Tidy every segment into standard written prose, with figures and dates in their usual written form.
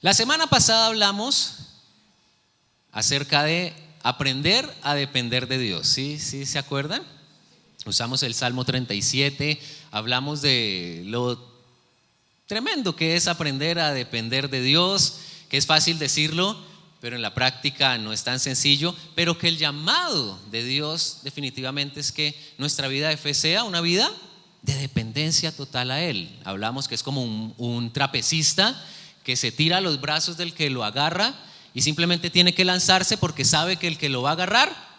La semana pasada hablamos acerca de aprender a depender de Dios. ¿Sí se acuerdan? Usamos el Salmo 37, hablamos de lo tremendo que es aprender a depender de Dios, que es fácil decirlo, pero en la práctica no es tan sencillo, pero que el llamado de Dios definitivamente es que nuestra vida de fe sea una vida de dependencia total a Él. Hablamos que es como un trapecista que se tira a los brazos del que lo agarra y simplemente tiene que lanzarse porque sabe que el que lo va a agarrar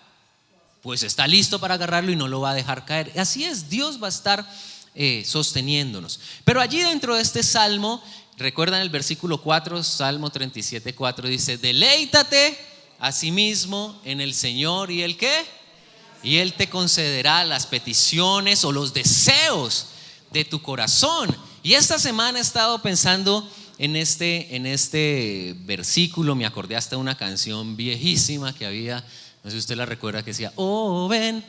pues está listo para agarrarlo y no lo va a dejar caer. Así es, Dios va a estar sosteniéndonos. Pero allí dentro de este salmo, recuerdan el versículo 4, Salmo 37, 4, dice: deleítate a sí mismo en el Señor, ¿y el qué? Y Él te concederá las peticiones o los deseos de tu corazón. Y esta semana he estado pensando en este versículo. Me acordé hasta de una canción viejísima que había, no sé si usted la recuerda, que decía: oh, ven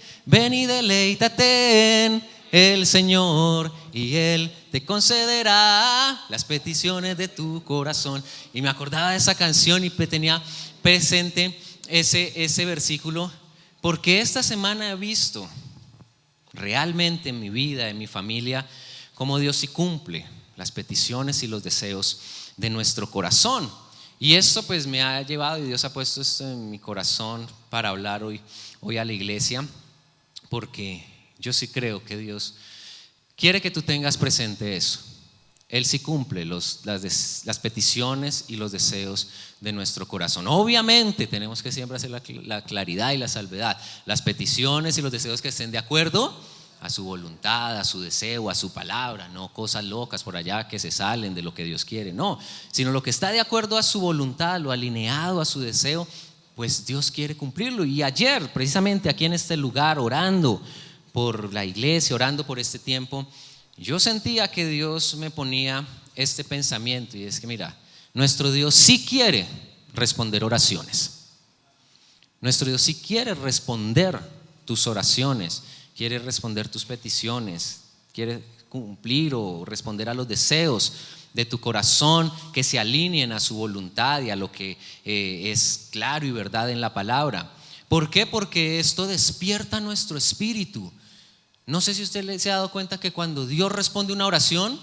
y deleítate en el Señor, y Él te concederá las peticiones de tu corazón. Y me acordaba de esa canción y tenía presente ese versículo, porque esta semana he visto realmente en mi vida, en mi familia, cómo Dios sí cumple las peticiones y los deseos de nuestro corazón. Y esto pues me ha llevado, y Dios ha puesto esto en mi corazón para hablar hoy a la iglesia, porque yo sí creo que Dios quiere que tú tengas presente eso. Él sí cumple las peticiones y los deseos de nuestro corazón. Obviamente tenemos que siempre hacer la claridad y la salvedad. Las peticiones y los deseos que estén de acuerdo a su voluntad, a su deseo, a su palabra. No cosas locas por allá que se salen de lo que Dios quiere, no, sino lo que está de acuerdo a su voluntad, lo alineado a su deseo, pues Dios quiere cumplirlo. Y ayer precisamente aquí en este lugar, orando por la iglesia, orando por este tiempo, yo sentía que Dios me ponía este pensamiento, y es que mira, nuestro Dios sí quiere responder oraciones. Nuestro Dios sí quiere responder tus oraciones, quiere responder tus peticiones, quiere cumplir o responder a los deseos de tu corazón que se alineen a su voluntad y a lo que es claro y verdad en la palabra. ¿Por qué? Porque esto despierta nuestro espíritu. No sé si usted se ha dado cuenta que cuando Dios responde una oración,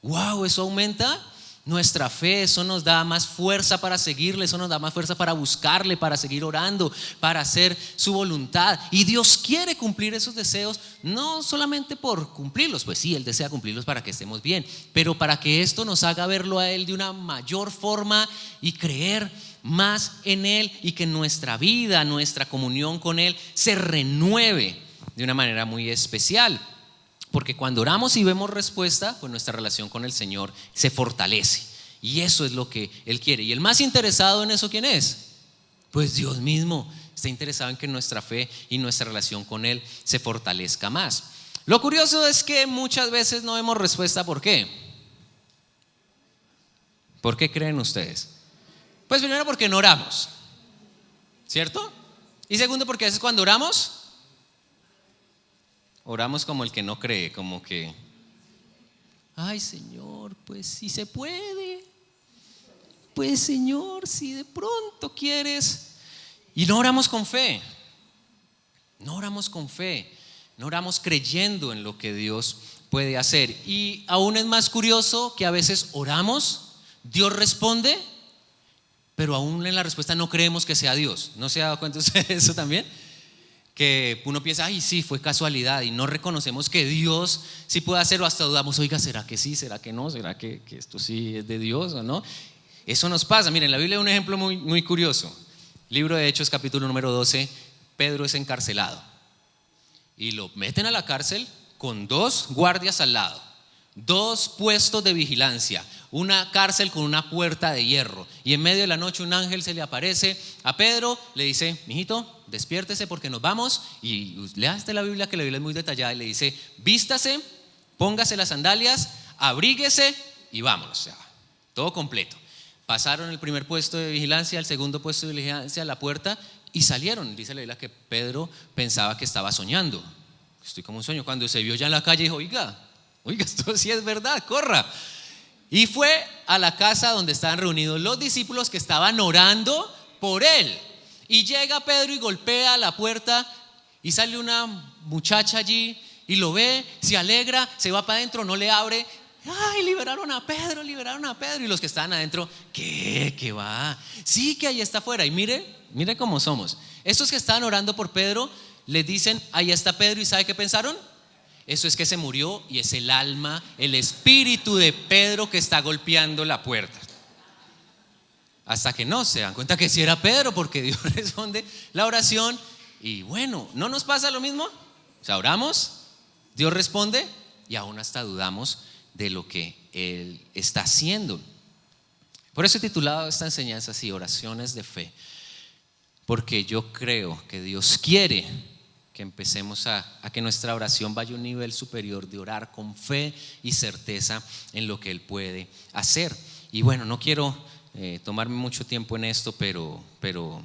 wow, eso aumenta nuestra fe, eso nos da más fuerza para seguirle, eso nos da más fuerza para buscarle, para seguir orando, para hacer su voluntad. Y Dios quiere cumplir esos deseos, no solamente por cumplirlos, pues sí, Él desea cumplirlos para que estemos bien, pero para que esto nos haga verlo a Él de una mayor forma y creer más en Él, y que nuestra vida, nuestra comunión con Él se renueve de una manera muy especial. Porque cuando oramos y vemos respuesta, pues nuestra relación con el Señor se fortalece. Y eso es lo que Él quiere. Y el más interesado en eso, ¿quién es? Pues Dios mismo está interesado en que nuestra fe y nuestra relación con Él se fortalezca más. Lo curioso es que muchas veces no vemos respuesta. ¿Por qué? ¿Por qué creen ustedes? Pues primero porque no oramos, ¿cierto? Y segundo porque a veces cuando oramos como el que no cree, como que, ay Señor, pues si se puede, pues Señor, si de pronto quieres. Y no oramos con fe, no oramos con fe, no oramos creyendo en lo que Dios puede hacer. Y aún es más curioso que a veces oramos, Dios responde, pero aún en la respuesta no creemos que sea Dios. ¿No se ha dado cuenta usted de eso también? Que uno piensa, ay sí, fue casualidad, y no reconocemos que Dios sí puede hacerlo. Hasta dudamos, oiga, ¿será que sí? ¿Será que no? ¿Será que esto sí es de Dios o no? Eso nos pasa. Miren, la Biblia es un ejemplo muy, muy curioso. Libro de Hechos, capítulo número 12. Pedro es encarcelado y lo meten a la cárcel con 2 guardias al lado, 2 puestos de vigilancia, una cárcel con una puerta de hierro. Y en medio de la noche un ángel se le aparece a Pedro, le dice: mijito, despiértese porque nos vamos. Y léase la Biblia, que la Biblia es muy detallada, y le dice: vístase, póngase las sandalias, abríguese y vámonos. O sea, todo completo. Pasaron el primer puesto de vigilancia, el segundo puesto de vigilancia, la puerta, y salieron. Dice la Biblia que Pedro pensaba que estaba soñando. Estoy como un sueño. Cuando se vio ya en la calle dijo: oiga, esto sí es verdad, corra. Y fue a la casa donde estaban reunidos los discípulos que estaban orando por él. Y llega Pedro y golpea la puerta y sale una muchacha allí y lo ve, se alegra, se va para adentro, no le abre. Ay, liberaron a Pedro. Y los que estaban adentro, ¿qué va? Sí, que ahí está afuera. Y mire cómo somos. Estos que estaban orando por Pedro les dicen, ahí está Pedro. ¿Y sabe qué pensaron? Eso es que se murió y es el alma, el espíritu de Pedro que está golpeando la puerta. Hasta que no se dan cuenta que sí era Pedro, porque Dios responde la oración. Y bueno, ¿no nos pasa lo mismo? O sea, oramos, Dios responde y aún hasta dudamos de lo que Él está haciendo. Por eso he titulado esta enseñanza así, oraciones de fe, porque yo creo que Dios quiere que empecemos a que nuestra oración vaya a un nivel superior de orar con fe y certeza en lo que Él puede hacer. Y bueno, no quiero tomarme mucho tiempo en esto, pero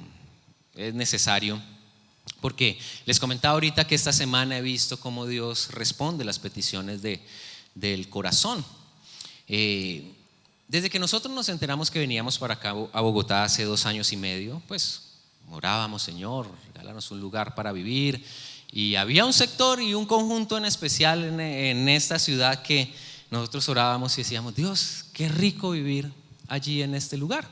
es necesario, porque les comentaba ahorita que esta semana he visto cómo Dios responde las peticiones del corazón. Desde que nosotros nos enteramos que veníamos para acá a Bogotá hace 2 años y medio, pues orábamos: Señor, regálanos un lugar para vivir. Y había un sector y un conjunto en especial en esta ciudad que nosotros orábamos y decíamos: Dios, qué rico vivir allí en este lugar.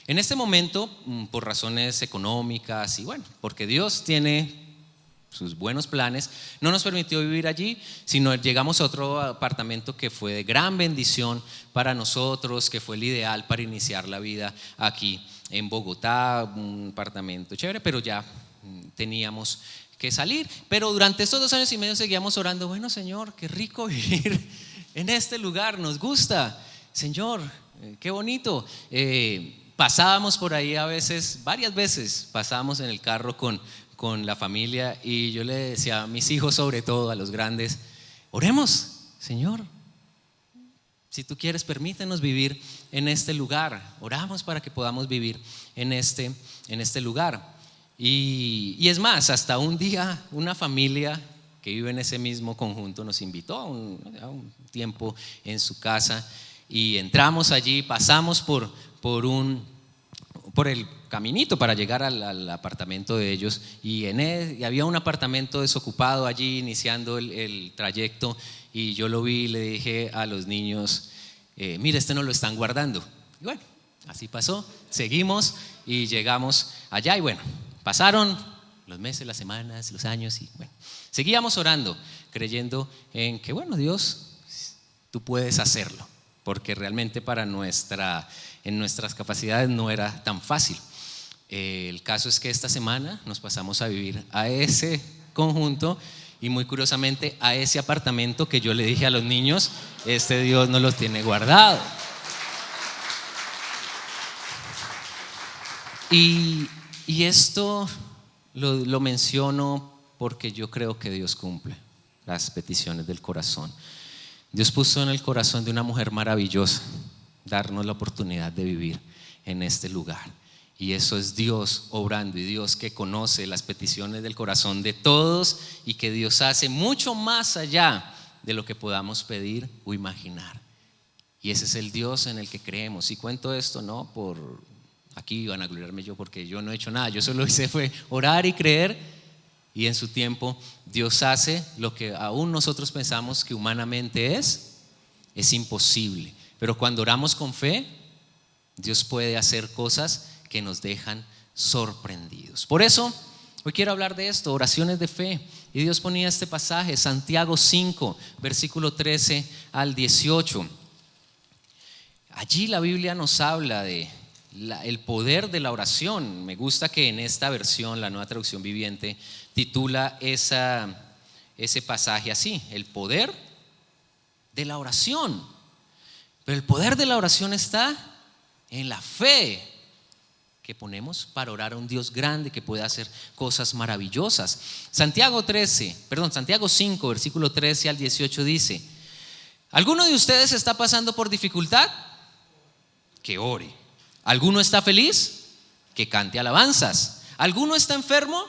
En este momento, por razones económicas y bueno, porque Dios tiene sus buenos planes, no nos permitió vivir allí, sino llegamos a otro apartamento que fue de gran bendición para nosotros, que fue el ideal para iniciar la vida aquí en Bogotá, un apartamento chévere, pero ya teníamos que salir. Pero durante estos 2 años y medio seguíamos orando: bueno, Señor, qué rico vivir en este lugar, nos gusta, Señor, qué bonito. Pasábamos por ahí varias veces pasábamos en el carro con la familia y yo le decía a mis hijos, sobre todo a los grandes: oremos, Señor, si tú quieres, permítenos vivir en este lugar. Oramos para que podamos vivir en este lugar. Y es más, hasta un día una familia que vive en ese mismo conjunto nos invitó a un tiempo en su casa y entramos allí, pasamos por el caminito para llegar al apartamento de ellos y había un apartamento desocupado allí iniciando el trayecto, y yo lo vi y le dije a los niños: mire, no lo están guardando. Y bueno, así pasó, seguimos y llegamos allá. Y bueno, pasaron los meses, las semanas, los años, y bueno, seguíamos orando, creyendo en que bueno, Dios, tú puedes hacerlo, porque realmente en nuestras capacidades no era tan fácil. El caso es que esta semana nos pasamos a vivir a ese conjunto y muy curiosamente a ese apartamento que yo le dije a los niños: Dios no lo tiene guardado. Y esto lo menciono porque yo creo que Dios cumple las peticiones del corazón. Dios puso en el corazón de una mujer maravillosa darnos la oportunidad de vivir en este lugar, y eso es Dios obrando, y Dios que conoce las peticiones del corazón de todos, y que Dios hace mucho más allá de lo que podamos pedir o imaginar. Y ese es el Dios en el que creemos. Y cuento esto no por aquí van a gloriarme yo, porque yo no he hecho nada, yo solo hice fue orar y creer, y en su tiempo Dios hace lo que aún nosotros pensamos que humanamente es imposible. Pero cuando oramos con fe, Dios puede hacer cosas que nos dejan sorprendidos. Por eso hoy quiero hablar de esto, oraciones de fe. Y Dios ponía este pasaje, Santiago 5, versículo 13 al 18. Allí la Biblia nos habla de el poder de la oración. Me gusta que en esta versión, la Nueva Traducción Viviente, titula ese pasaje así: el poder de la oración. Pero el poder de la oración está en la fe que ponemos para orar a un Dios grande que puede hacer cosas maravillosas. Santiago 5, versículo 13 al 18 dice: ¿alguno de ustedes está pasando por dificultad? Que ore. ¿Alguno está feliz? Que cante alabanzas. ¿Alguno está enfermo?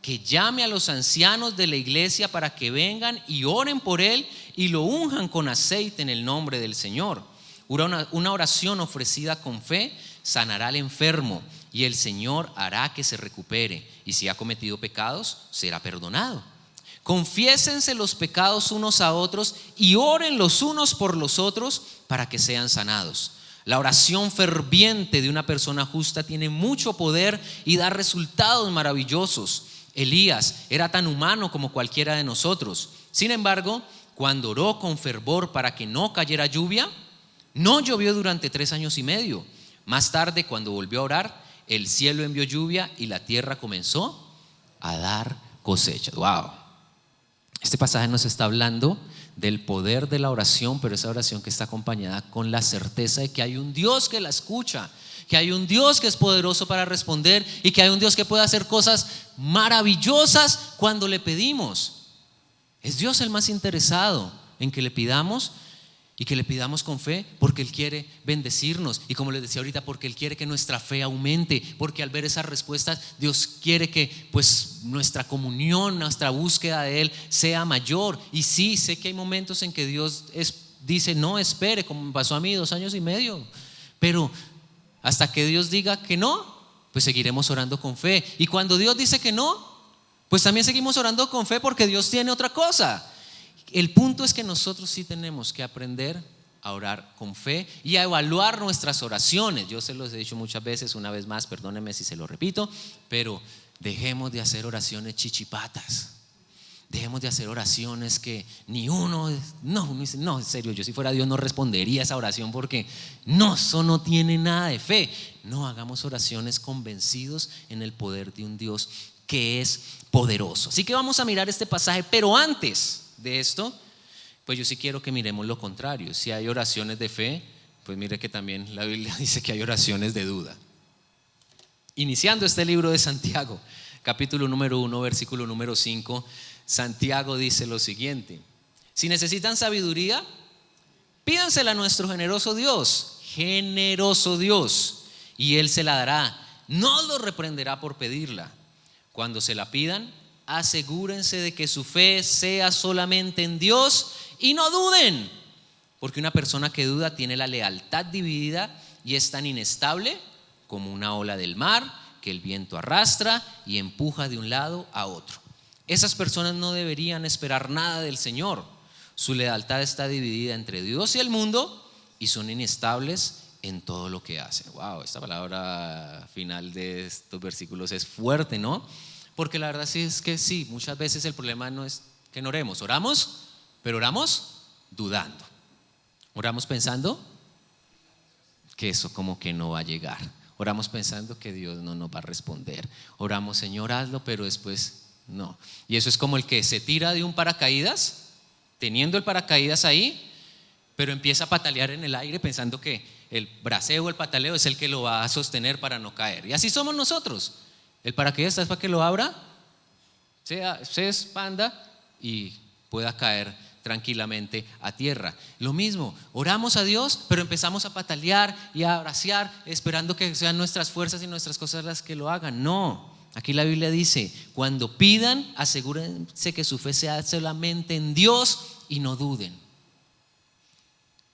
Que llame a los ancianos de la iglesia para que vengan y oren por él y lo unjan con aceite en el nombre del Señor. Una oración ofrecida con fe sanará al enfermo y el Señor hará que se recupere. Y si ha cometido pecados, será perdonado. Confiésense los pecados unos a otros y oren los unos por los otros para que sean sanados. La oración ferviente de una persona justa tiene mucho poder y da resultados maravillosos. Elías era tan humano como cualquiera de nosotros. Sin embargo, cuando oró con fervor para que no cayera lluvia, no llovió durante 3 años y medio. Más tarde, cuando volvió a orar, el cielo envió lluvia y la tierra comenzó a dar cosecha. Wow. Este pasaje nos está hablando del poder de la oración, pero esa oración que está acompañada con la certeza de que hay un Dios que la escucha, que hay un Dios que es poderoso para responder y que hay un Dios que puede hacer cosas maravillosas cuando le pedimos. Es Dios el más interesado en que le pidamos y que le pidamos con fe, porque Él quiere bendecirnos y, como les decía ahorita, porque Él quiere que nuestra fe aumente, porque al ver esas respuestas Dios quiere que pues nuestra comunión, nuestra búsqueda de Él sea mayor. Y sí, sé que hay momentos en que Dios dice no, espere, como me pasó a mí 2 años y medio, pero hasta que Dios diga que no, pues seguiremos orando con fe. Y cuando Dios dice que no, pues también seguimos orando con fe, porque Dios tiene otra cosa. El punto es que nosotros sí tenemos que aprender a orar con fe y a evaluar nuestras oraciones. Yo se los he dicho muchas veces, una vez más, perdónenme si se lo repito, pero dejemos de hacer oraciones chichipatas. Dejemos de hacer oraciones que ni uno dice, no, en serio, yo si fuera Dios no respondería esa oración, porque no, eso no tiene nada de fe. No, hagamos oraciones convencidos en el poder de un Dios que es poderoso. Así que vamos a mirar este pasaje, pero antes de esto, pues yo sí quiero que miremos lo contrario. Si hay oraciones de fe, pues mire que también la Biblia dice que hay oraciones de duda. Iniciando este libro de Santiago, capítulo número 1, versículo número 5, Santiago dice lo siguiente: si necesitan sabiduría, pídansela a nuestro generoso Dios, y Él se la dará. No los reprenderá por pedirla. Cuando se la pidan, asegúrense de que su fe sea solamente en Dios y no duden, porque una persona que duda tiene la lealtad dividida y es tan inestable como una ola del mar que el viento arrastra y empuja de un lado a otro. Esas personas no deberían esperar nada del Señor. Su lealtad está dividida entre Dios y el mundo y son inestables en todo lo que hacen. Wow, esta palabra final de estos versículos es fuerte, ¿no? Porque la verdad sí es que sí, muchas veces el problema no es que no oremos, oramos, pero oramos dudando. Oramos pensando que eso como que no va a llegar. Oramos pensando que Dios no nos va a responder. Oramos, Señor, hazlo, pero después no. Y eso es como el que se tira de un paracaídas, teniendo el paracaídas ahí, pero empieza a patalear en el aire pensando que el braceo, el pataleo es el que lo va a sostener para no caer. Y así somos nosotros. El paracaídas es para que lo abra, se expanda y pueda caer tranquilamente a tierra. Lo mismo, oramos a Dios, pero empezamos a patalear y a bracear esperando que sean nuestras fuerzas y nuestras cosas las que lo hagan. No, aquí la Biblia dice: cuando pidan, asegúrense que su fe sea solamente en Dios y no duden.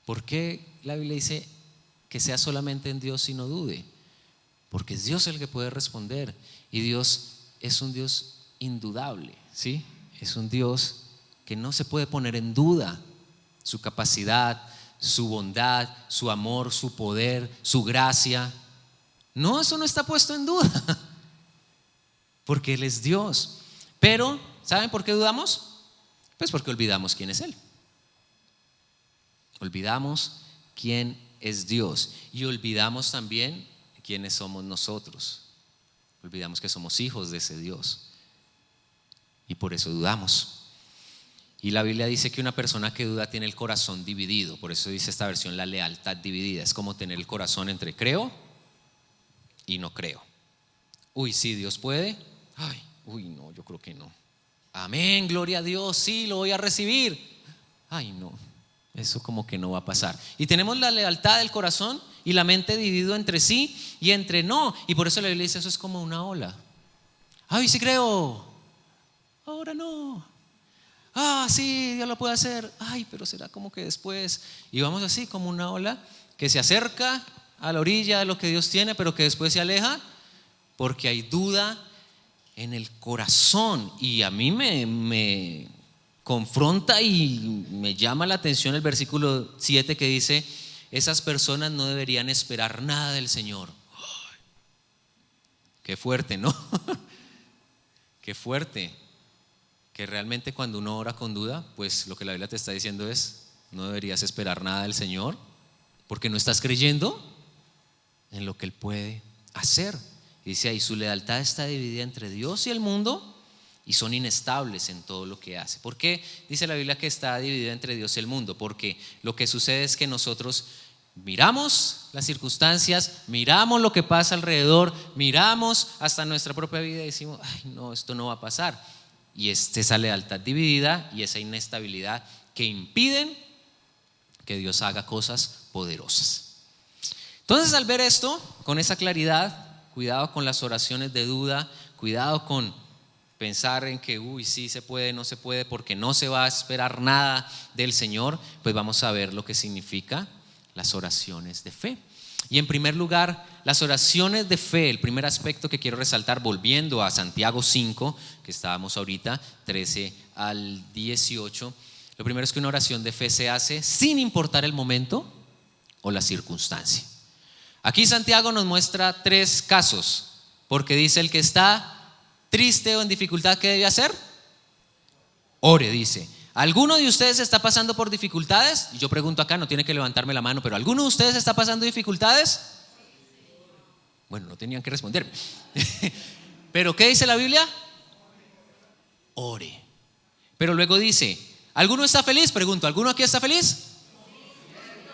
¿Por qué la Biblia dice que sea solamente en Dios y no dude? Porque es Dios el que puede responder, y Dios es un Dios indudable, ¿sí? Es un Dios que no se puede poner en duda su capacidad, su bondad, su amor, su poder, su gracia. No, eso no está puesto en duda, porque Él es Dios. Pero, ¿saben por qué dudamos? Pues porque olvidamos quién es Él. Olvidamos quién es Dios y olvidamos también quiénes somos nosotros. Olvidamos que somos hijos de ese Dios y por eso dudamos. Y la Biblia dice que una persona que duda tiene el corazón dividido. Por eso dice esta versión, la lealtad dividida. Es como tener el corazón entre creo y no creo. Uy, sí, Dios puede. Ay, uy, no, yo creo que no. Amén, gloria a Dios, sí, lo voy a recibir. Ay, no, eso como que no va a pasar. Y tenemos la lealtad del corazón y la mente dividido entre sí y entre no. Y por eso la Biblia dice: eso es como una ola. Ay, sí creo, ahora no. Ah, sí, Dios lo puede hacer. Ay, pero será como que después. Y vamos así como una ola que se acerca a la orilla de lo que Dios tiene, pero que después se aleja? Porque hay duda en el corazón. Y a mí me confronta y me llama la atención el versículo 7 que dice: esas personas no deberían esperar nada del Señor. ¡Ay! Qué fuerte, ¿no? Qué fuerte. Que realmente cuando uno ora con duda, pues lo que la Biblia te está diciendo es: no deberías esperar nada del Señor, porque no estás creyendo en lo que Él puede hacer. Y dice ahí: su lealtad está dividida entre Dios y el mundo, y son inestables en todo lo que hace. ¿Por qué dice la Biblia que está dividida entre Dios y el mundo? Porque lo que sucede es que nosotros miramos las circunstancias, miramos lo que pasa alrededor, miramos hasta nuestra propia vida y decimos: ay, no, esto no va a pasar. Y es esa lealtad dividida y esa inestabilidad que impiden que Dios haga cosas poderosas. Entonces, al ver esto con esa claridad, cuidado con las oraciones de duda, cuidado con pensar en que sí se puede, no se puede, porque no se va a esperar nada del Señor. Pues vamos a ver lo que significa las oraciones de fe. Y en primer lugar, las oraciones de fe, el primer aspecto que quiero resaltar, volviendo a Santiago 5, que estábamos ahorita, 13 al 18, lo primero es que una oración de fe se hace sin importar el momento o la circunstancia. Aquí Santiago nos muestra 3 casos, porque dice: el que está triste o en dificultad, ¿qué debe hacer? Ore, dice. ¿Alguno de ustedes está pasando por dificultades? Y yo pregunto acá, no tiene que levantarme la mano, pero ¿alguno de ustedes está pasando dificultades? Bueno, no tenían que responderme. ¿Pero qué dice la Biblia? Ore. Pero luego dice: ¿alguno está feliz? Pregunto, ¿alguno aquí está feliz?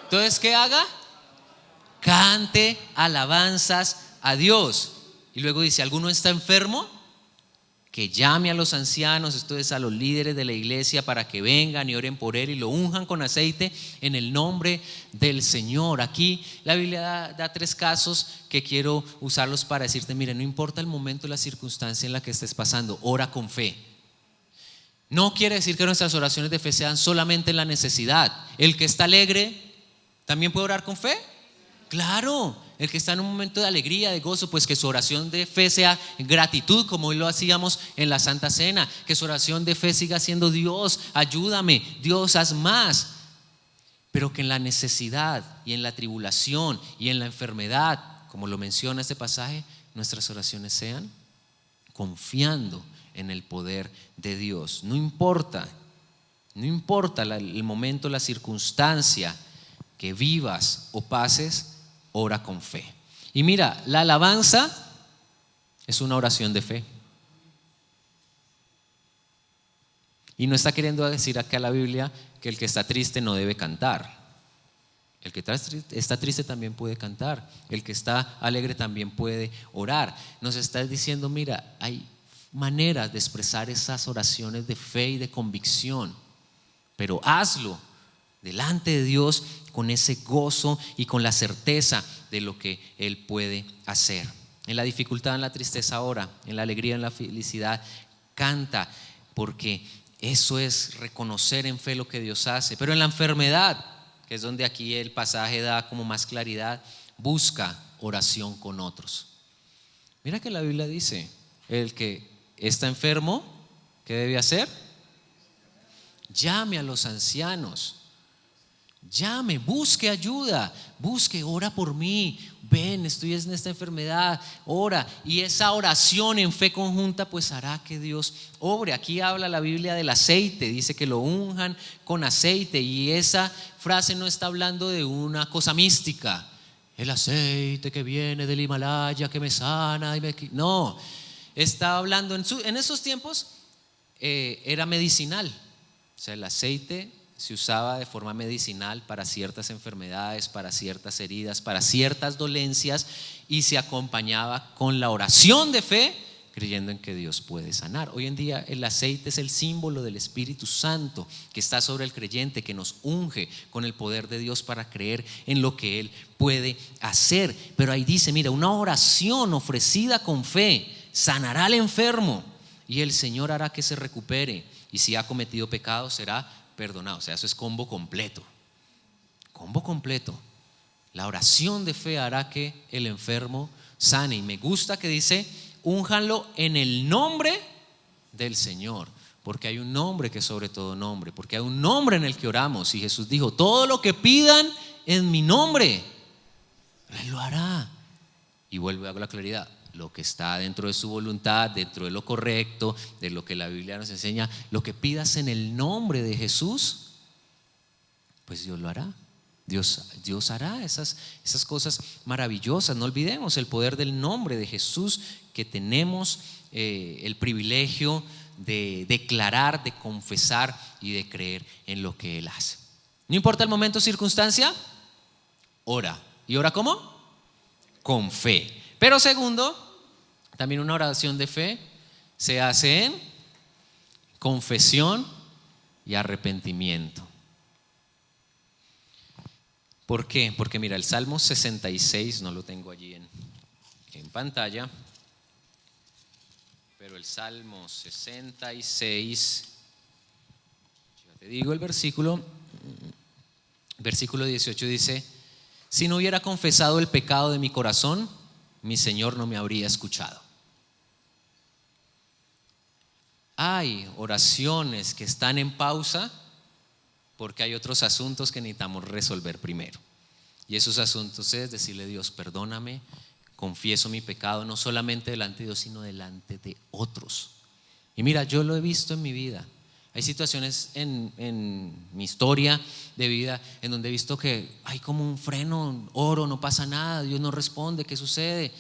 Entonces, ¿qué haga? Cante alabanzas a Dios. Y luego dice: ¿alguno está enfermo? Que llame a los ancianos, esto es a los líderes de la iglesia, para que vengan y oren por él y lo unjan con aceite en el nombre del Señor. Aquí la Biblia da 3 casos que quiero usarlos para decirte: mire, no importa el momento, la circunstancia en la que estés pasando, ora con fe. No quiere decir que nuestras oraciones de fe sean solamente en la necesidad. El que está alegre también puede orar con fe. Claro, el que está en un momento de alegría, de gozo, pues que su oración de fe sea gratitud, como hoy lo hacíamos en la Santa Cena. Que su oración de fe siga siendo: Dios, ayúdame, Dios, haz más. Pero que en la necesidad y en la tribulación y en la enfermedad, como lo menciona este pasaje, nuestras oraciones sean confiando en el poder de Dios. No importa el momento, la circunstancia que vivas o pases, ora con fe. Y mira, la alabanza es una oración de fe. Y no está queriendo decir acá la Biblia que el que está triste no debe cantar. El que está triste también puede cantar. El que está alegre también puede orar. Nos está diciendo: mira, hay maneras de expresar esas oraciones de fe y de convicción, pero hazlo delante de Dios con ese gozo y con la certeza de lo que Él puede hacer. En la dificultad, en la tristeza, ora. En la alegría, en la felicidad, canta, porque eso es reconocer en fe lo que Dios hace. Pero en la enfermedad, que es donde aquí el pasaje da como más claridad, busca oración con otros. Mira que la Biblia dice: el que está enfermo, ¿qué debe hacer? Llame a los ancianos. Llame, busque ayuda, ora por mí, ven, estoy en esta enfermedad, ora. Y esa oración en fe conjunta pues hará que Dios obre. Aquí habla la Biblia del aceite, dice que lo unjan con aceite. Y esa frase no está hablando de una cosa mística: el aceite que viene del Himalaya que me sana no, está hablando en esos tiempos era medicinal. O sea, el aceite se usaba de forma medicinal para ciertas enfermedades, para ciertas heridas, para ciertas dolencias, y se acompañaba con la oración de fe, creyendo en que Dios puede sanar. Hoy en día el aceite es el símbolo del Espíritu Santo que está sobre el creyente, que nos unge con el poder de Dios para creer en lo que Él puede hacer. Pero ahí dice: mira, una oración ofrecida con fe sanará al enfermo y el Señor hará que se recupere, y si ha cometido pecado será perdonado. O sea, eso es combo completo. La oración de fe hará que el enfermo sane. Y me gusta que dice, únjanlo en el nombre del Señor. Porque hay un nombre que es sobre todo nombre. Porque hay un nombre en el que oramos. Y Jesús dijo, todo lo que pidan en mi nombre, Él lo hará. Y vuelvo a la claridad, lo que está dentro de su voluntad, dentro de lo correcto, de lo que la Biblia nos enseña, lo que pidas en el nombre de Jesús, pues Dios lo hará. Dios hará esas cosas maravillosas. No olvidemos el poder del nombre de Jesús, que tenemos el privilegio de declarar, de confesar y de creer en lo que Él hace. No importa el momento o circunstancia, ora. ¿Y ora cómo? Con fe. Pero segundo, también una oración de fe se hace en confesión y arrepentimiento. ¿Por qué? Porque mira, el Salmo 66, no lo tengo allí en pantalla, pero el Salmo 66, ya te digo el versículo 18 dice: si no hubiera confesado el pecado de mi corazón, mi Señor no me habría escuchado. Hay oraciones que están en pausa porque hay otros asuntos que necesitamos resolver primero. Y esos asuntos es decirle a Dios, perdóname, confieso mi pecado, no solamente delante de Dios, sino delante de otros. Y mira, yo lo he visto en mi vida. Hay situaciones en mi historia de vida en donde he visto que hay como un freno, oro, no pasa nada, Dios no responde, ¿qué sucede?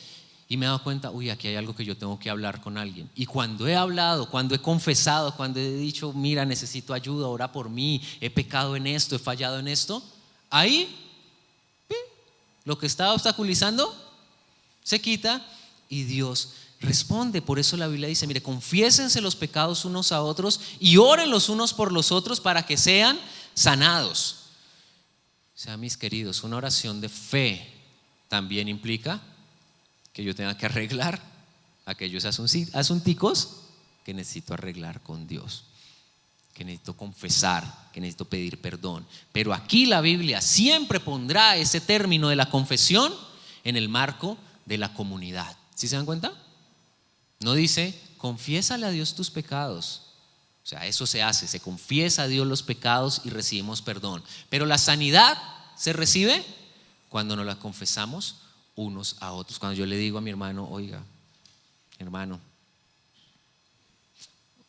Y me he dado cuenta, aquí hay algo que yo tengo que hablar con alguien. Y cuando he hablado, cuando he confesado, cuando he dicho, mira, necesito ayuda, ora por mí, he pecado en esto, he fallado en esto, ahí lo que estaba obstaculizando se quita y Dios responde. Por eso la Biblia dice, mire, confiésense los pecados unos a otros y oren los unos por los otros para que sean sanados. O sea, mis queridos, una oración de fe también implica que yo tenga que arreglar aquellos asunticos que necesito arreglar con Dios, que necesito confesar, que necesito pedir perdón. Pero aquí la Biblia siempre pondrá ese término de la confesión en el marco de la comunidad. ¿Sí se dan cuenta? No dice, confiésale a Dios tus pecados. O sea, eso se hace, se confiesa a Dios los pecados y recibimos perdón. Pero la sanidad se recibe cuando nos la confesamos unos a otros. Cuando yo le digo a mi hermano, oiga, hermano,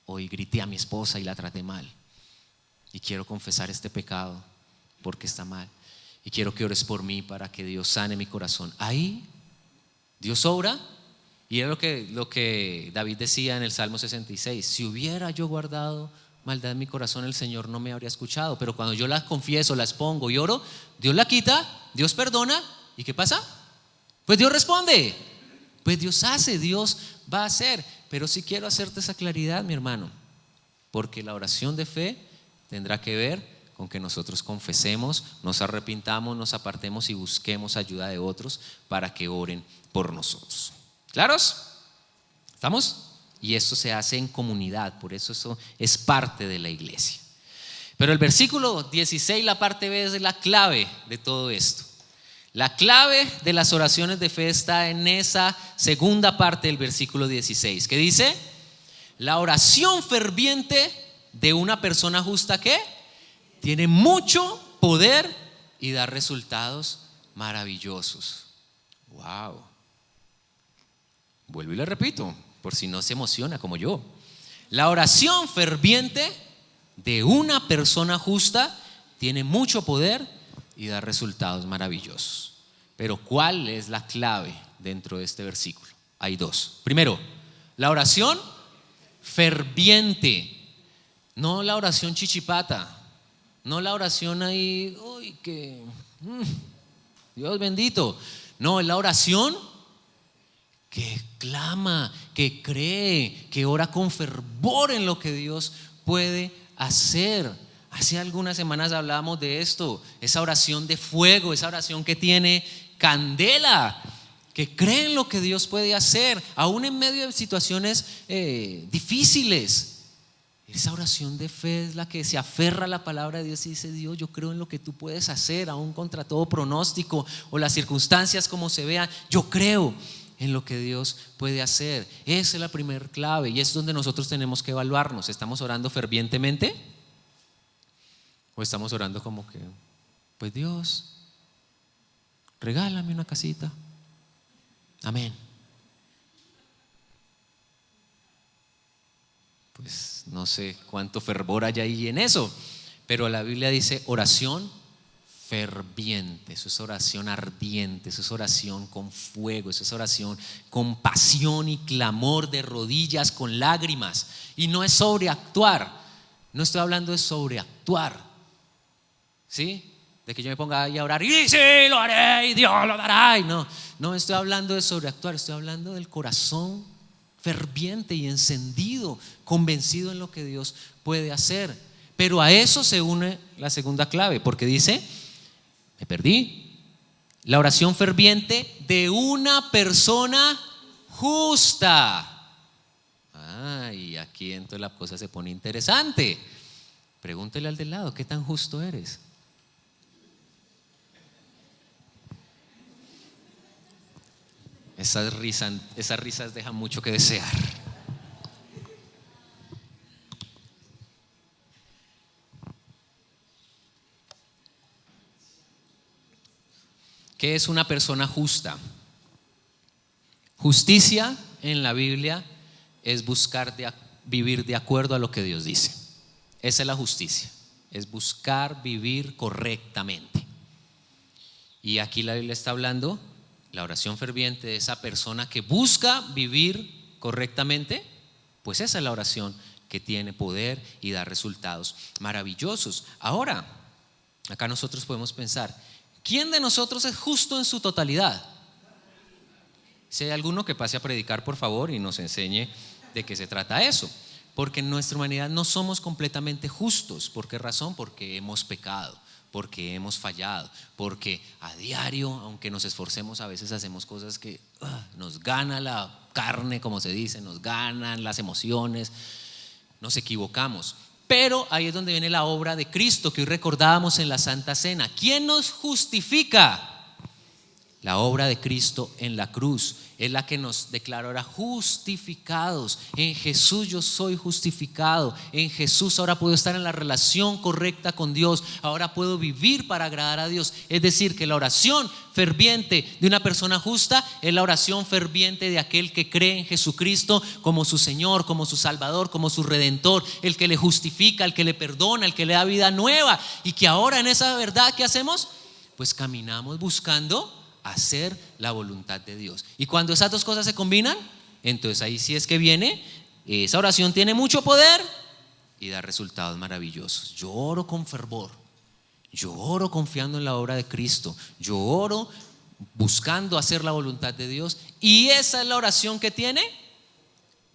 hoy grité a mi esposa y la traté mal y quiero confesar este pecado porque está mal y quiero que ores por mí para que Dios sane mi corazón. Ahí Dios obra. Y era lo que David decía en el Salmo 66: si hubiera yo guardado maldad en mi corazón, el Señor no me habría escuchado. Pero cuando yo las confieso, las pongo y oro, Dios la quita, Dios perdona. ¿Y qué pasa? Pues Dios responde, pues Dios hace, Dios va a hacer. Pero sí quiero hacerte esa claridad, mi hermano, porque la oración de fe tendrá que ver con que nosotros confesemos, nos arrepintamos, nos apartemos y busquemos ayuda de otros para que oren por nosotros. ¿Claros? ¿Estamos? Y esto se hace en comunidad, por eso es parte de la iglesia. Pero el versículo 16, la parte B, es la clave de todo esto. La clave de las oraciones de fe está en esa segunda parte del versículo 16, que dice: la oración ferviente de una persona justa, ¿qué? Tiene mucho poder y da resultados maravillosos. Wow. Vuelvo y le repito, por si no se emociona como yo. La oración ferviente de una persona justa tiene mucho poder y da resultados maravillosos. Pero ¿cuál es la clave dentro de este versículo? Hay dos. Primero, la oración ferviente, no la oración chichipata, no la oración ahí, uy, que Dios bendito. No, es la oración que clama, que cree, que ora con fervor en lo que Dios puede hacer. Hace algunas semanas hablábamos de esto, esa oración de fuego, esa oración que tiene candela, que cree en lo que Dios puede hacer, aún en medio de situaciones difíciles. Esa oración de fe es la que se aferra a la palabra de Dios y dice: Dios, yo creo en lo que tú puedes hacer, aún contra todo pronóstico o las circunstancias como se vean. Yo creo en lo que Dios puede hacer. Esa es la primera clave y es donde nosotros tenemos que evaluarnos. ¿Estamos orando fervientemente? ¿O estamos orando como que, pues Dios, regálame una casita? Amén. Pues no sé cuánto fervor hay ahí en eso, pero la Biblia dice oración ferviente. Eso es oración ardiente, eso es oración con fuego, eso es oración con pasión y clamor, de rodillas, con lágrimas. Y no es sobreactuar, no estoy hablando de sobreactuar, ¿sí? De que yo me ponga ahí a orar y sí, lo haré y Dios lo dará. Y no estoy hablando de sobreactuar, estoy hablando del corazón ferviente y encendido, convencido en lo que Dios puede hacer. Pero a eso se une la segunda clave, porque dice, me perdí, la oración ferviente de una persona justa. Y aquí entonces la cosa se pone interesante. Pregúntele al de lado, ¿qué tan justo eres? Esas risas dejan mucho que desear. ¿Qué es una persona justa? Justicia en la Biblia es buscar vivir de acuerdo a lo que Dios dice. Esa es la justicia, es buscar vivir correctamente. Y aquí la Biblia está hablando, la oración ferviente de esa persona que busca vivir correctamente, pues esa es la oración que tiene poder y da resultados maravillosos. Ahora, acá nosotros podemos pensar, ¿quién de nosotros es justo en su totalidad? Si hay alguno, que pase a predicar, por favor, y nos enseñe de qué se trata eso. Porque en nuestra humanidad no somos completamente justos. ¿Por qué razón? Porque hemos pecado, porque hemos fallado, porque a diario, aunque nos esforcemos, a veces hacemos cosas que nos gana la carne, como se dice, nos ganan las emociones, nos equivocamos. Pero ahí es donde viene la obra de Cristo que hoy recordábamos en la Santa Cena. ¿Quién nos justifica? La obra de Cristo en la cruz es la que nos declara ahora justificados. En Jesús yo soy justificado. En Jesús ahora puedo estar en la relación correcta con Dios. Ahora puedo vivir para agradar a Dios. Es decir, que la oración ferviente de una persona justa es la oración ferviente de aquel que cree en Jesucristo como su Señor, como su Salvador, como su Redentor, el que le justifica, el que le perdona, el que le da vida nueva. Y que ahora en esa verdad, ¿qué hacemos? Pues caminamos buscando hacer la voluntad de Dios. Y cuando esas dos cosas se combinan, entonces ahí sí es que viene, esa oración tiene mucho poder y da resultados maravillosos. Yo oro con fervor, yo oro confiando en la obra de Cristo, yo oro buscando hacer la voluntad de Dios, y esa es la oración que tiene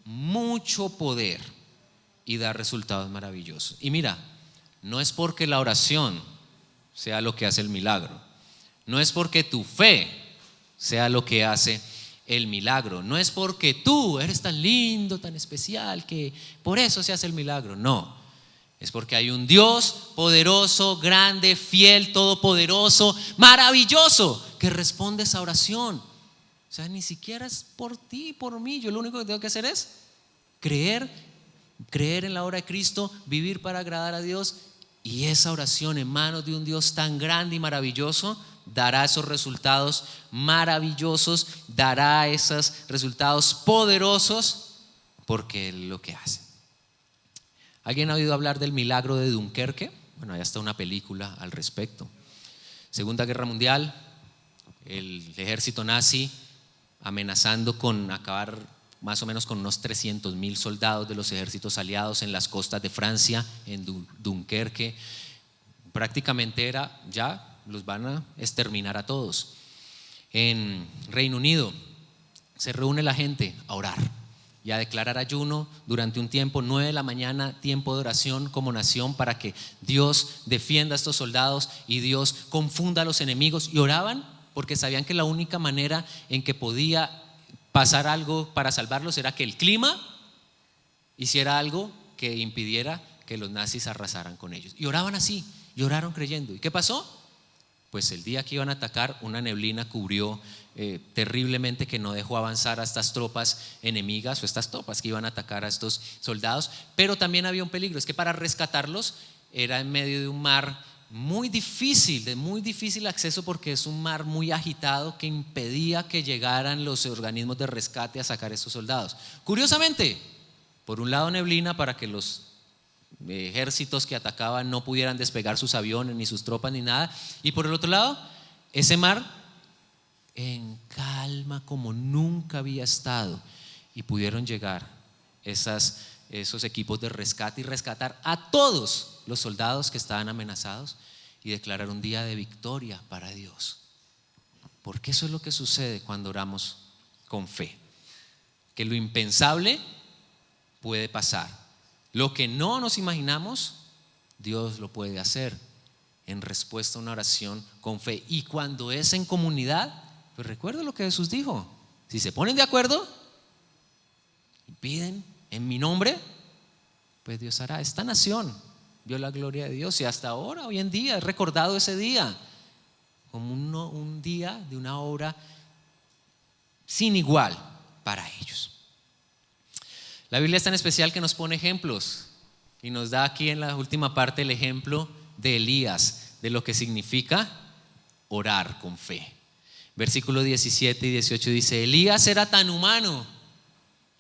mucho poder y da resultados maravillosos. Y mira, no es porque la oración sea lo que hace el milagro, no es porque tu fe sea lo que hace el milagro, no es porque tú eres tan lindo, tan especial, que por eso se hace el milagro. No, es porque hay un Dios poderoso, grande, fiel, todopoderoso, maravilloso, que responde esa oración. O sea, ni siquiera es por ti, por mí. Yo lo único que tengo que hacer es creer en la obra de Cristo, vivir para agradar a Dios, y esa oración en manos de un Dios tan grande y maravilloso dará esos resultados maravillosos, dará esos resultados poderosos, porque es lo que hace. ¿Alguien ha oído hablar del milagro de Dunkerque? Bueno, hay hasta una película al respecto. Segunda Guerra Mundial, el ejército nazi amenazando con acabar más o menos con unos 300,000 soldados de los ejércitos aliados en las costas de Francia, en Dunkerque. Prácticamente era ya, los van a exterminar a todos. En Reino Unido se reúne la gente a orar y a declarar ayuno durante un tiempo, 9 de la mañana, tiempo de oración como nación, para que Dios defienda a estos soldados y Dios confunda a los enemigos. Y oraban porque sabían que la única manera en que podía pasar algo para salvarlos era que el clima hiciera algo que impidiera que los nazis arrasaran con ellos. Y oraban así, y oraron creyendo. ¿Y qué pasó? Pues el día que iban a atacar, una neblina cubrió terriblemente, que no dejó avanzar a estas tropas enemigas o estas tropas que iban a atacar a estos soldados. Pero también había un peligro, es que para rescatarlos era en medio de un mar muy difícil, de muy difícil acceso, porque es un mar muy agitado que impedía que llegaran los organismos de rescate a sacar a estos soldados. Curiosamente, por un lado neblina para que los ejércitos que atacaban no pudieran despegar sus aviones ni sus tropas ni nada, y por el otro lado ese mar en calma como nunca había estado, y pudieron llegar esos equipos de rescate y rescatar a todos los soldados que estaban amenazados y declarar un día de victoria para Dios. Porque eso es lo que sucede cuando oramos con fe, que lo impensable puede pasar. Lo que no nos imaginamos, Dios lo puede hacer en respuesta a una oración con fe. Y cuando es en comunidad, pues recuerda lo que Jesús dijo: si se ponen de acuerdo y piden en mi nombre, pues Dios hará. Esta nación vio la gloria de Dios, y hasta ahora, hoy en día, he recordado ese día como un día de una obra sin igual para ellos. La Biblia es tan especial que nos pone ejemplos, y nos da aquí en la última parte el ejemplo de Elías, de lo que significa orar con fe. Versículos 17 y 18 dice: Elías era tan humano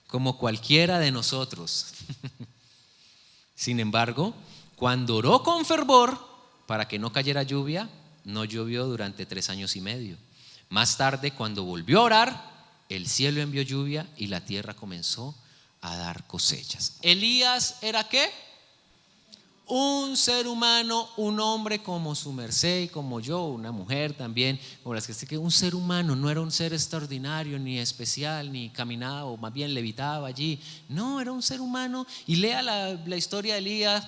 como cualquiera de nosotros. Sin embargo, cuando oró con fervor para que no cayera lluvia, no llovió durante 3 años y medio. Más tarde, cuando volvió a orar, el cielo envió lluvia y la tierra comenzó a dar cosechas. Elías era ¿qué? Un ser humano, un hombre como su merced y como yo, una mujer también, como las que un ser humano, no era un ser extraordinario ni especial, ni caminaba, o más bien levitaba allí. No, era un ser humano. Y lea la historia de Elías,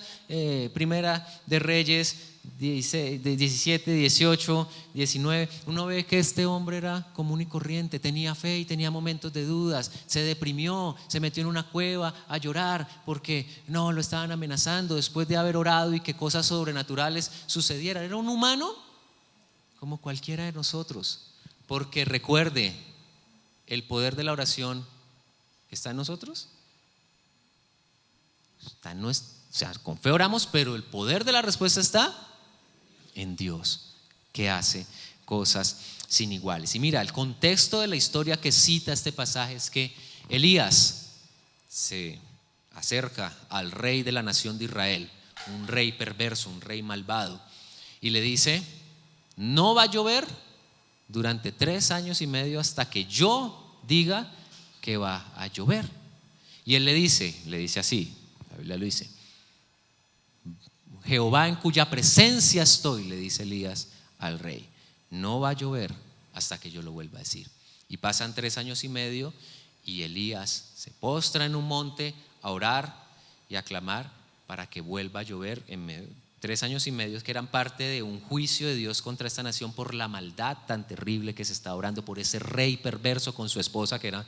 Primera de Reyes 17, 18, 19. Uno ve que este hombre era común y corriente, tenía fe y tenía momentos de dudas, se deprimió, se metió en una cueva a llorar porque no lo estaban amenazando, después de haber orado y que cosas sobrenaturales sucedieran. Era un humano como cualquiera de nosotros, porque recuerde, el poder de la oración está en nosotros. Está en nuestro, o sea, con fe oramos, pero el poder de la respuesta está en Dios, que hace cosas sin iguales. Y mira, el contexto de la historia que cita este pasaje es que Elías se acerca al rey de la nación de Israel, un rey perverso, un rey malvado, y le dice: no va a llover durante 3 años y medio hasta que yo diga que va a llover. Y él le dice así, la Biblia lo dice: Jehová en cuya presencia estoy, le dice Elías al rey, no va a llover hasta que yo lo vuelva a decir. Y pasan 3 años y medio, y Elías se postra en un monte a orar y a clamar para que vuelva a llover. 3 años y medio que eran parte de un juicio de Dios contra esta nación por la maldad tan terrible que se está orando, por ese rey perverso con su esposa, que era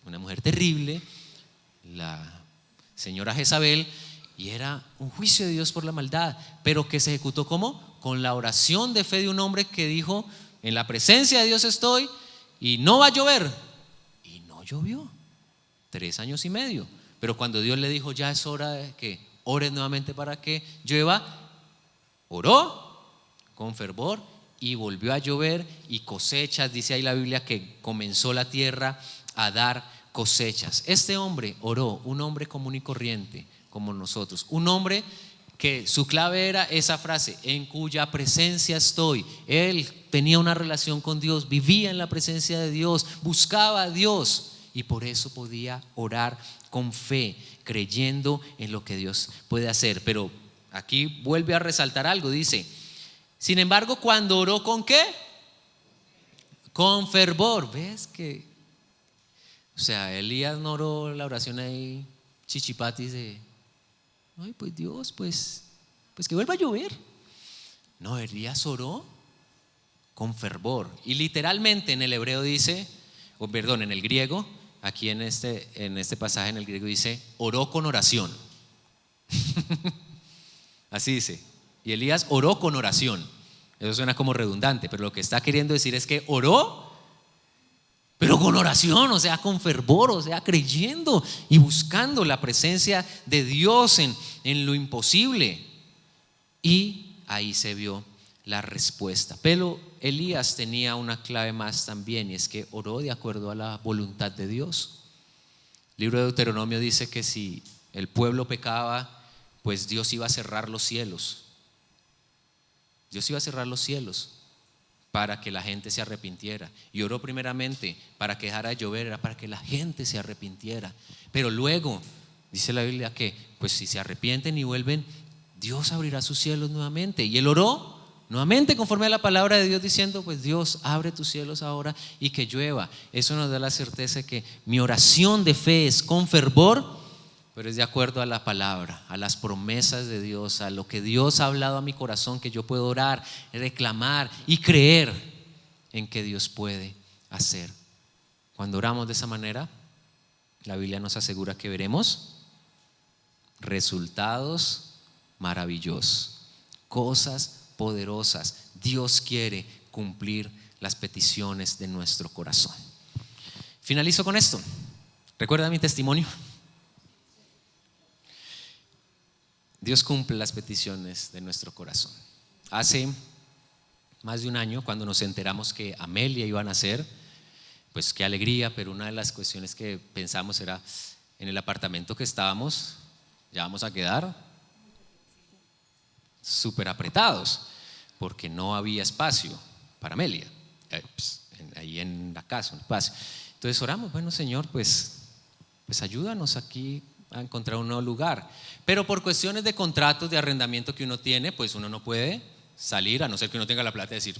una mujer terrible, la señora Jezabel. Y era un juicio de Dios por la maldad, pero que se ejecutó ¿cómo? Con la oración de fe de un hombre que dijo: en la presencia de Dios estoy y no va a llover. Y no llovió 3 años y medio. Pero cuando Dios le dijo: ya es hora de que ores nuevamente para que llueva, oró con fervor y volvió a llover, y cosechas, dice ahí la Biblia, que comenzó la tierra a dar cosechas. Este hombre oró, un hombre común y corriente como nosotros, un hombre que su clave era esa frase: en cuya presencia estoy. Él tenía una relación con Dios, vivía en la presencia de Dios, buscaba a Dios, y por eso podía orar con fe, creyendo en lo que Dios puede hacer. Pero aquí vuelve a resaltar algo, dice: sin embargo, cuando oró ¿con qué? Con fervor. ¿Ves que? O sea, Elías no oró la oración ahí chichipatis de: ay, pues Dios, pues que vuelva a llover. No, Elías oró con fervor. Y literalmente en el hebreo dice, en el griego, aquí en este pasaje en el griego dice: oró con oración. Así dice. Y Elías oró con oración. Eso suena como redundante, pero lo que está queriendo decir es que oró, pero con oración, o sea, con fervor, o sea, creyendo y buscando la presencia de Dios en lo imposible. Y ahí se vio la respuesta. Pero Elías tenía una clave más también, y es que oró de acuerdo a la voluntad de Dios. El libro de Deuteronomio dice que si el pueblo pecaba, pues Dios iba a cerrar los cielos. Dios iba a cerrar los cielos para que la gente se arrepintiera. Y oró primeramente para que dejara de llover, era para que la gente se arrepintiera. Pero luego dice la Biblia que pues si se arrepienten y vuelven, Dios abrirá sus cielos nuevamente. Y él oró nuevamente conforme a la palabra de Dios, diciendo pues Dios, abre tus cielos ahora y que llueva. Eso nos da la certeza de que mi oración de fe es con fervor, pero es de acuerdo a la palabra, a las promesas de Dios, a lo que Dios ha hablado a mi corazón, que yo puedo orar, reclamar y creer en que Dios puede hacer. Cuando oramos de esa manera, la Biblia nos asegura que veremos resultados maravillosos, cosas poderosas. Dios quiere cumplir las peticiones de nuestro corazón. Finalizo con esto. ¿Recuerda mi testimonio? Dios cumple las peticiones de nuestro corazón. Hace más de un año, cuando nos enteramos que Amelia iba a nacer, pues qué alegría, pero una de las cuestiones que pensamos era: en el apartamento que estábamos, ya vamos a quedar súper apretados, porque no había espacio para Amelia, ahí en la casa, un espacio. Entonces oramos, bueno Señor, pues ayúdanos aquí a encontrar un nuevo lugar. Pero por cuestiones de contratos de arrendamiento que uno tiene, pues uno no puede salir, a no ser que uno tenga la plata de decir,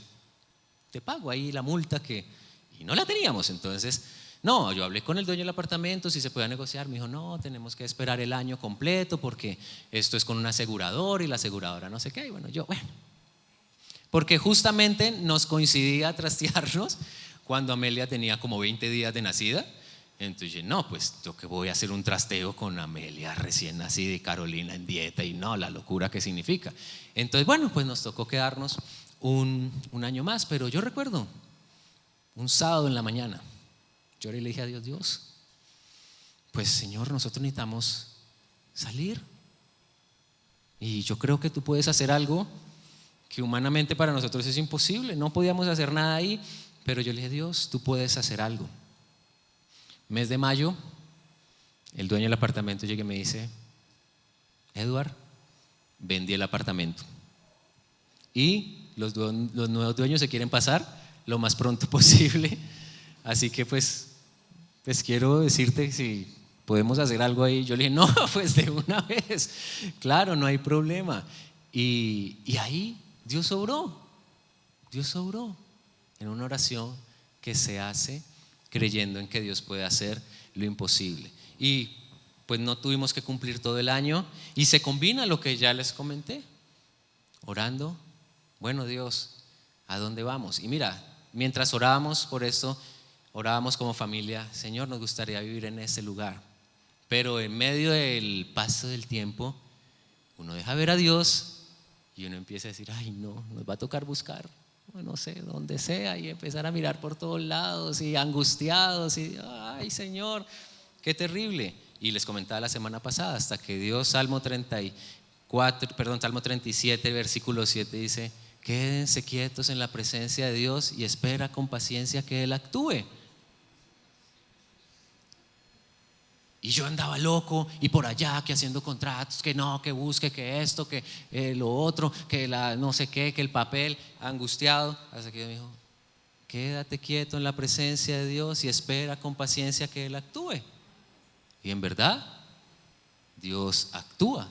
te pago ahí la multa y no la teníamos. Entonces, no, yo hablé con el dueño del apartamento si se podía negociar. Me dijo, no, tenemos que esperar el año completo porque esto es con un asegurador y la aseguradora no sé qué. Y bueno, porque justamente nos coincidía trastearnos cuando Amelia tenía como 20 días de nacida. Entonces no, pues yo que voy a hacer un trasteo con Amelia recién nacida y Carolina en dieta, y no, la locura que significa. Entonces bueno, pues nos tocó quedarnos un año más. Pero yo recuerdo un sábado en la mañana, yo le dije a Dios, Dios, pues Señor, nosotros necesitamos salir, y yo creo que tú puedes hacer algo que humanamente para nosotros es imposible. No podíamos hacer nada ahí, pero yo le dije, Dios, tú puedes hacer algo. Mes de mayo, el dueño del apartamento llega y me dice, Edward, vendí el apartamento y los nuevos dueños se quieren pasar lo más pronto posible, así que pues quiero decirte si podemos hacer algo ahí. Yo le dije, no, pues de una vez, claro, no hay problema. Y ahí Dios obró en una oración que se hace creyendo en que Dios puede hacer lo imposible. Y pues no tuvimos que cumplir todo el año, y se combina lo que ya les comenté, orando, bueno Dios, ¿a dónde vamos? Y mira, mientras orábamos por esto, orábamos como familia, Señor, nos gustaría vivir en este lugar. Pero en medio del paso del tiempo, uno deja ver a Dios y uno empieza a decir, ay no, nos va a tocar buscar, no sé, donde sea, y empezar a mirar por todos lados y angustiados y ay Señor, qué terrible. Y les comentaba la semana pasada, hasta que Dios, Salmo 37, versículo 7 dice, quédense quietos en la presencia de Dios y espera con paciencia que Él actúe. Y yo andaba loco y por allá que haciendo contratos, que no, que busque, que esto, que lo otro, que la no sé qué, que el papel, angustiado, hasta que Dios me dijo, quédate quieto en la presencia de Dios y espera con paciencia que Él actúe. Y en verdad Dios actúa,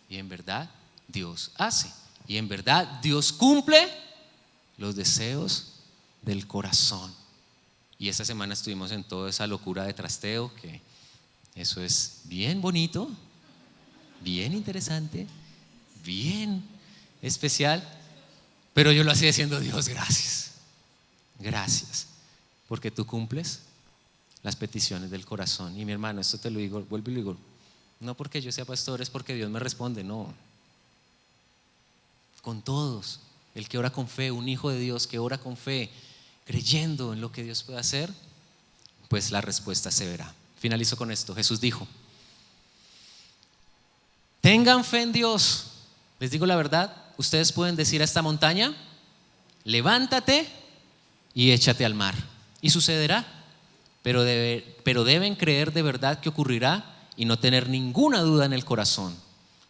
y en verdad Dios hace, y en verdad Dios cumple los deseos del corazón. Y esta semana estuvimos en toda esa locura de trasteo, que eso es bien bonito, bien interesante, bien especial, pero yo lo hacía diciendo, Dios, gracias, porque tú cumples las peticiones del corazón. Y mi hermano, esto te lo digo, vuelvo y lo digo, No porque yo sea pastor es porque Dios me responde, no. Con todos, el que ora con fe, un hijo de Dios que ora con fe, creyendo en lo que Dios puede hacer, pues la respuesta se verá. Finalizo con esto. Jesús dijo: tengan fe en Dios. Les digo la verdad, ustedes pueden decir a esta montaña: levántate y échate al mar, y sucederá, pero deben creer de verdad que ocurrirá y no tener ninguna duda en el corazón.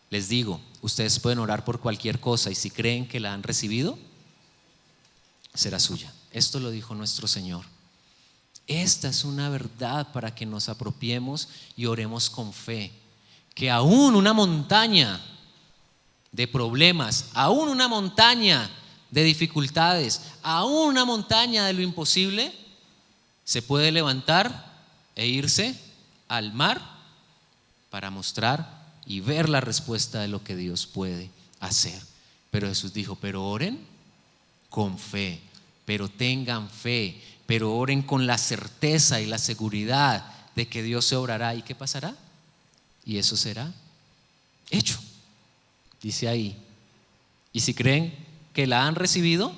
Les digo, ustedes pueden orar por cualquier cosa y si creen que la han recibido, será suya. Esto lo dijo nuestro Señor. Esta es una verdad para que nos apropiemos y oremos con fe, que aún una montaña de problemas, aún una montaña de dificultades, aún una montaña de lo imposible, se puede levantar e irse al mar para mostrar y ver la respuesta de lo que Dios puede hacer. Pero Jesús dijo: pero oren con fe, pero tengan fe, pero oren con la certeza y la seguridad de que Dios se obrará. ¿Y qué pasará? Y eso será hecho, dice ahí. Y si creen que la han recibido,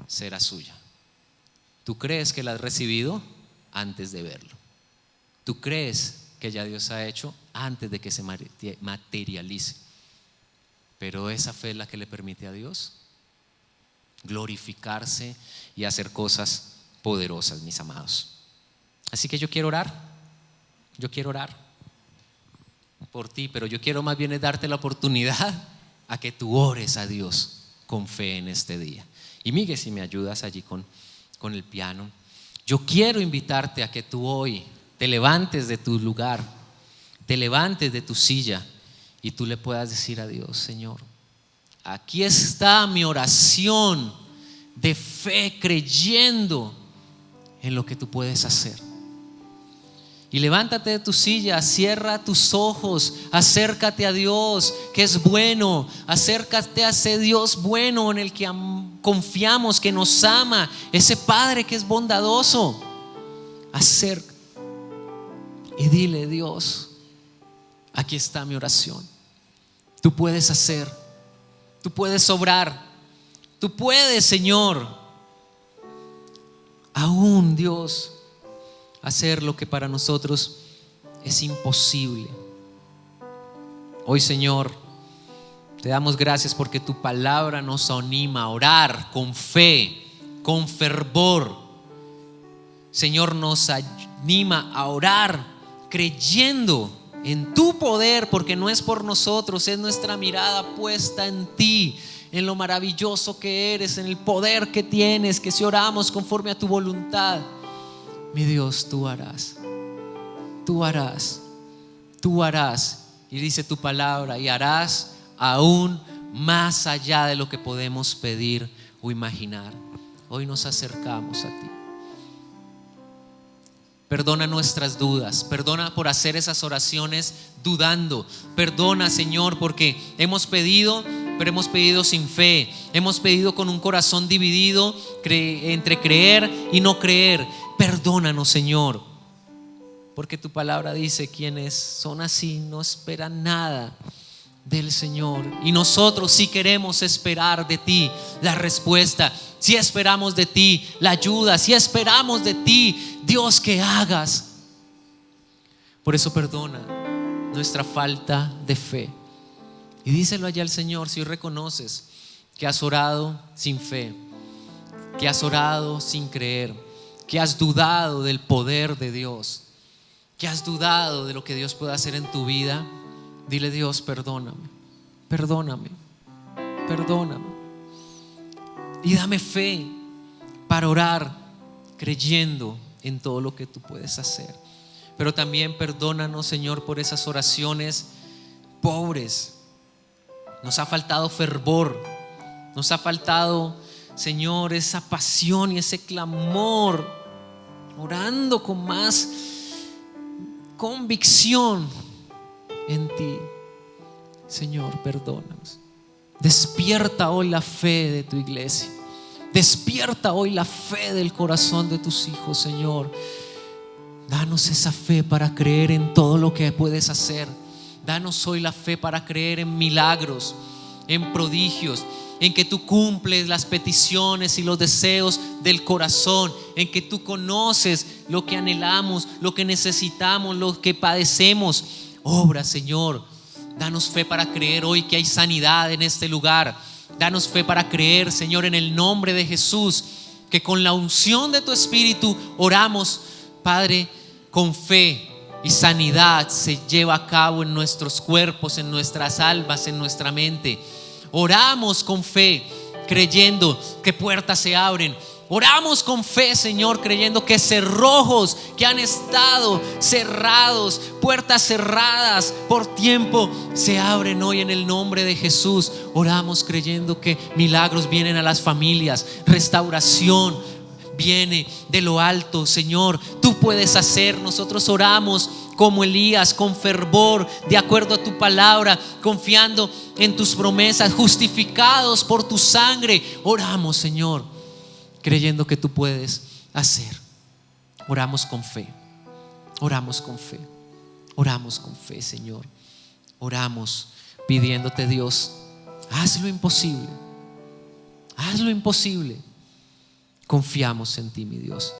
será suya. Tú crees que la has recibido antes de verlo. Tú crees que ya Dios ha hecho antes de que se materialice. Pero esa fe es la que le permite a Dios glorificarse y hacer cosas poderosas, mis amados. Así que yo quiero orar por ti, pero yo quiero más bien es darte la oportunidad a que tú ores a Dios con fe en este día. Y Miguel, si me ayudas allí con el piano, yo quiero invitarte a que tú hoy te levantes de tu lugar, te levantes de tu silla y tú le puedas decir a Dios: Señor, aquí está mi oración de fe, creyendo en lo que tú puedes hacer. Y levántate de tu silla, cierra tus ojos, acércate a Dios que es bueno, acércate a ese Dios bueno en el que confiamos, que nos ama, ese Padre que es bondadoso. Acércate y dile: Dios, aquí está mi oración. Tú puedes hacer, tú puedes obrar, tú puedes, Señor, aún, Dios, hacer lo que para nosotros es imposible. Hoy, Señor, te damos gracias porque tu palabra nos anima a orar con fe, con fervor. Señor, nos anima a orar creyendo en tu poder, porque no es por nosotros, es nuestra mirada puesta en ti, en lo maravilloso que eres, en el poder que tienes, que si oramos conforme a tu voluntad, mi Dios, tú harás, tú harás, tú harás. Y dice tu palabra: y harás aún más allá de lo que podemos pedir o imaginar. Hoy nos acercamos a ti. Perdona nuestras dudas, perdona por hacer esas oraciones dudando. Perdona, Señor, porque hemos pedido, pero hemos pedido sin fe. Hemos pedido con un corazón dividido entre creer y no creer. Perdónanos, Señor, porque tu palabra dice: quienes son así no esperan nada del Señor. Y nosotros sí queremos esperar de ti la respuesta, si esperamos de ti la ayuda, si esperamos de ti, Dios, que hagas. Por eso perdona nuestra falta de fe y díselo allá al Señor. Si hoy reconoces que has orado sin fe, que has orado sin creer, que has dudado del poder de Dios, que has dudado de lo que Dios puede hacer en tu vida, dile: Dios, perdóname, perdóname, perdóname. Y dame fe para orar creyendo en todo lo que tú puedes hacer. Pero también perdónanos, Señor, por esas oraciones pobres. Nos ha faltado fervor, nos ha faltado, Señor, esa pasión y ese clamor, orando con más convicción en ti. Señor, perdónanos. Despierta hoy la fe de tu iglesia. Despierta hoy la fe del corazón de tus hijos, Señor. Danos esa fe para creer en todo lo que puedes hacer. Danos hoy la fe para creer en milagros, en prodigios, en que tú cumples las peticiones y los deseos del corazón, en que tú conoces lo que anhelamos, lo que necesitamos, lo que padecemos. Obra, Señor. Danos fe para creer hoy que hay sanidad en este lugar. Danos fe para creer, Señor, en el nombre de Jesús, que con la unción de tu Espíritu oramos, Padre, con fe, y sanidad se lleva a cabo en nuestros cuerpos, en nuestras almas, en nuestra mente. Oramos con fe, creyendo que puertas se abren. Oramos con fe, Señor, creyendo que cerrojos que han estado cerrados, puertas cerradas por tiempo, se abren hoy en el nombre de Jesús. Oramos creyendo que milagros vienen a las familias, restauración viene de lo alto. Señor, tú puedes hacer. Nosotros oramos como Elías, con fervor, de acuerdo a tu palabra, confiando en tus promesas, justificados por tu sangre. Oramos, Señor, creyendo que tú puedes hacer. Oramos con fe. Oramos con fe. Oramos con fe, Señor. Oramos pidiéndote, Dios, haz lo imposible. Haz lo imposible. Confiamos en ti, mi Dios.